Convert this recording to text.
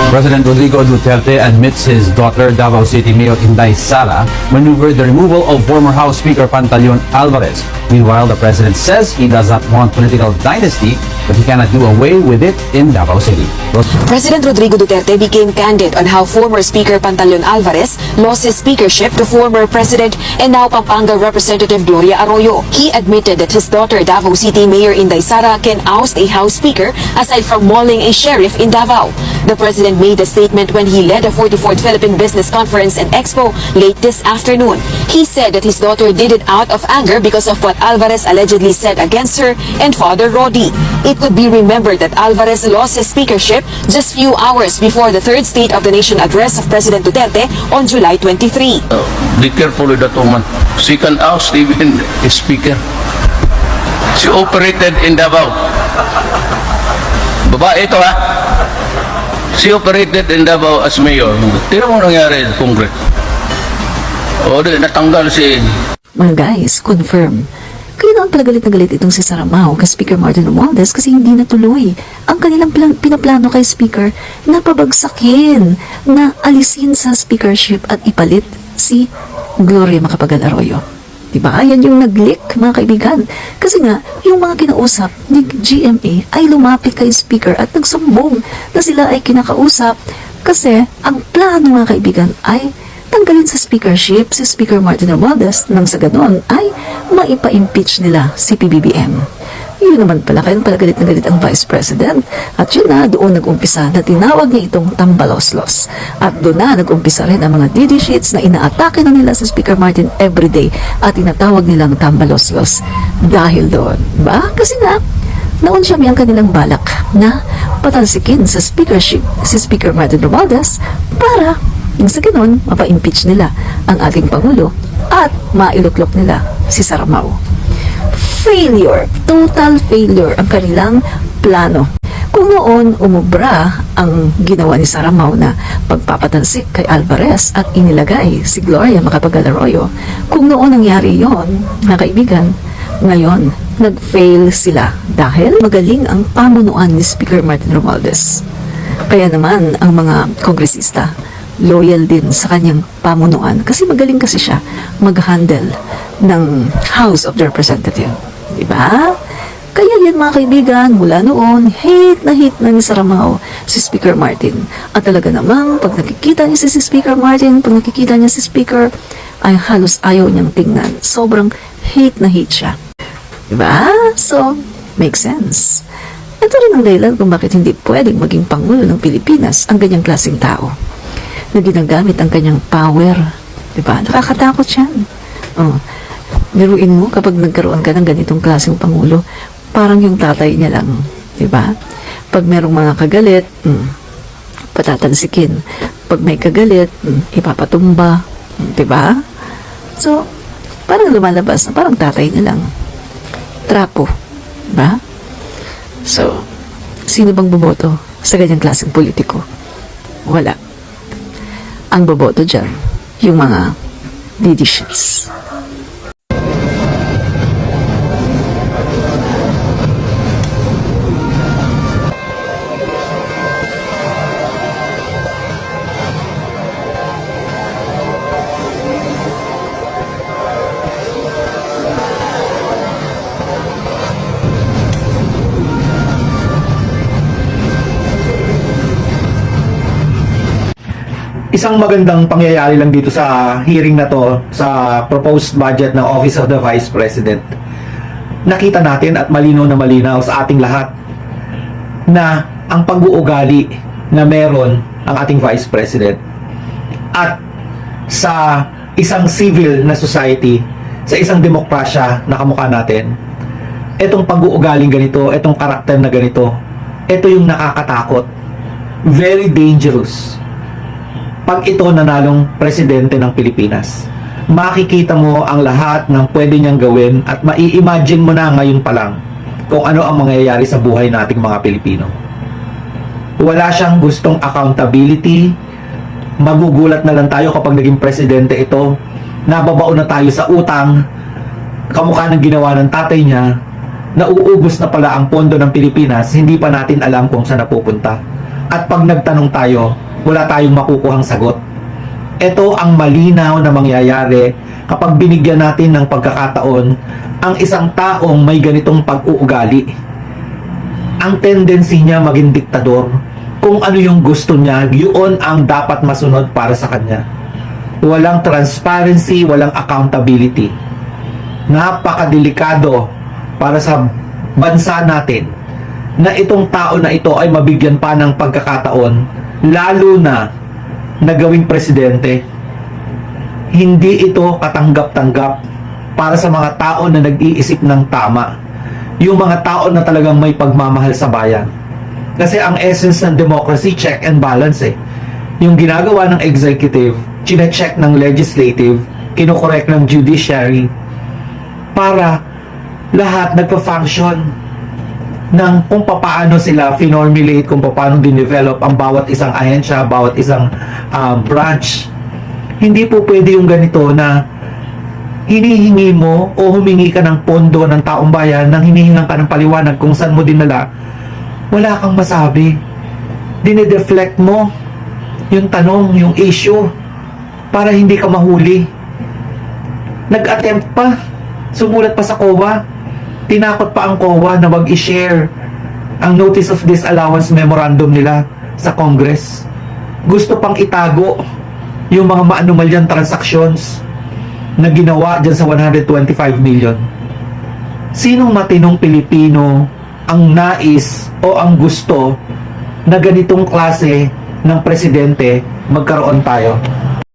President Rodrigo Duterte admits his daughter, Davao City Mayor Inday Sara, maneuvered the removal of former House Speaker Pantaleon Alvarez. Meanwhile, the president says he does not want political dynasty, but he cannot do away with it in Davao City. President Rodrigo Duterte became candid on how former Speaker Pantaleon Alvarez lost his speakership to former President and now Pampanga Representative Gloria Arroyo. He admitted that his daughter, Davao City Mayor Inday Sara, can oust a House Speaker aside from mauling a sheriff in Davao. The president made the statement when he led the 44th Philippine Business Conference and Expo late this afternoon. He said that his daughter did it out of anger because of what Alvarez allegedly said against her and Father Rodi. It could be remembered that Alvarez lost his speakership just few hours before the third State of the Nation address of President Duterte on July 23. Be careful with that woman. She can oust even a speaker. She operated in Davao. Babae ito ha. She operated in Davao as mayor. Tira mo nangyari sa Congress. O, natanggal si... Mga guys, confirm. Kaya naman pala galit na galit itong si Saramao kay Speaker Martin Romualdez kasi hindi natuloy ang kanilang pinaplano kay Speaker na pabagsakin, na alisin sa speakership at ipalit si Gloria Macapagal Arroyo. Diba? Yan yung nag-leak, mga kaibigan. Kasi nga, yung mga kinausap ni GMA ay lumapit kay Speaker at nagsumbong na sila ay kinakausap kasi ang plano, mga kaibigan, ay tanggalin sa speakership si Speaker Martin Romualdez nang sa ganon ay maipa-impeach nila si PBBM. Yun naman pala, kaya pala galit na galit ang Vice President. At yun na, doon nag-umpisa na tinawag niya itong tambaloslos. At doon na nag-umpisa rin ang mga DD sheets na inaatake na nila sa Speaker Martin everyday at tinatawag nilang tambaloslos. Dahil doon, ba? Kasi nga, naunsya ang kanilang balak na patalsikin sa speakership si Speaker Martin Romualdez para nang sa ganun, mapa-impeach nila ang ating Pangulo at mailuklok nila si Saramao. Failure, total failure ang kanilang plano. Kung noon umubra ang ginawa ni Saramao na pagpapatalsik kay Alvarez at inilagay si Gloria Macapagal Arroyo, kung noon nangyari yon, mga kaibigan, ngayon nag-fail sila dahil magaling ang pamunuan ni Speaker Martin Romualdez. Kaya naman ang mga kongresista loyal din sa kanyang pamunuan kasi magaling kasi siya mag-handle ng House of Representatives. Diba? Kaya yan, mga kaibigan, mula noon, hate na ni Saramao si Speaker Martin. At talaga namang, pag nakikita niya si Speaker Martin, pag nakikita niya si Speaker, ay halos ayaw niyang tingnan. Sobrang hate siya. Diba? So, makes sense. Ito rin ang dahilan kung bakit hindi pwedeng maging Pangulo ng Pilipinas ang ganyang klaseng tao na ginagamit ang kanyang power. Diba? Nakakatakot yan. Oh. Niruin mo kapag nagkaroon ka ng ganitong klaseng Pangulo, parang yung tatay niya lang. Diba? Pag merong mga kagalit, patatansikin. Pag may kagalit, ipapatumba. Diba? So, parang lumalabas na parang tatay niya lang. Trapo. Diba? So, sino bang boboto sa ganyang klaseng politiko? Wala. Ang boboto dyan, yung mga DD sheets. Isang magandang pangyayari lang dito sa hearing na to sa proposed budget ng Office of the Vice President. Nakita natin at malinaw na malinaw sa ating lahat na ang pag-uugali na meron ang ating Vice President at sa isang civil na society, sa isang demokrasya na kamukha natin, itong pag-uugaling ganito, itong karakter na ganito, ito yung nakakatakot. Very dangerous. Pag ito nanalong presidente ng Pilipinas, makikita mo ang lahat ng pwede niyang gawin at mai-imagine mo na ngayon pa lang kung ano ang mangyayari sa buhay nating mga Pilipino. Wala siyang gustong accountability. Magugulat na lang tayo kapag naging presidente ito. Nababaon na tayo sa utang, kamukha ng ginawa ng tatay niya. Nauubos na pala ang pondo ng Pilipinas, hindi pa natin alam kung saan napupunta. At pag nagtanong tayo, wala tayong makukuhang sagot. Ito ang malinaw na mangyayari kapag binigyan natin ng pagkakataon ang isang taong may ganitong pag-uugali. Ang tendency niya maging diktador. Kung ano yung gusto niya, yun ang dapat masunod para sa kanya. Walang transparency, walang accountability. Napakadelikado para sa bansa natin na itong tao na ito ay mabigyan pa ng pagkakataon, lalo na gawing presidente. Hindi ito katanggap-tanggap para sa mga tao na nag-iisip ng tama. Yung mga tao na talagang may pagmamahal sa bayan. Kasi ang essence ng democracy, check and balance eh. Yung ginagawa ng executive, chine-check ng legislative, kinokorek ng judiciary, para lahat nagpa-function ng kung paano sila finormulate, kung paano din-develop ang bawat isang ahensya, bawat isang branch. Hindi po pwede yung ganito na hinihingi mo o humingi ka ng pondo ng taong bayan nang hinihingan ka ng paliwanag kung saan mo dinala, wala kang masabi. Dinedeflect mo yung tanong, yung issue, para hindi ka mahuli. Nag-attempt pa, sumulat pa sa COA, tinakot pa ang COA na wag i-share ang notice of disallowance memorandum nila sa Congress. Gusto pang itago yung mga maanumalyang transactions na ginawa dyan sa 125 million. Sinong matinong Pilipino ang nais o ang gusto na ganitong klase ng presidente magkaroon tayo?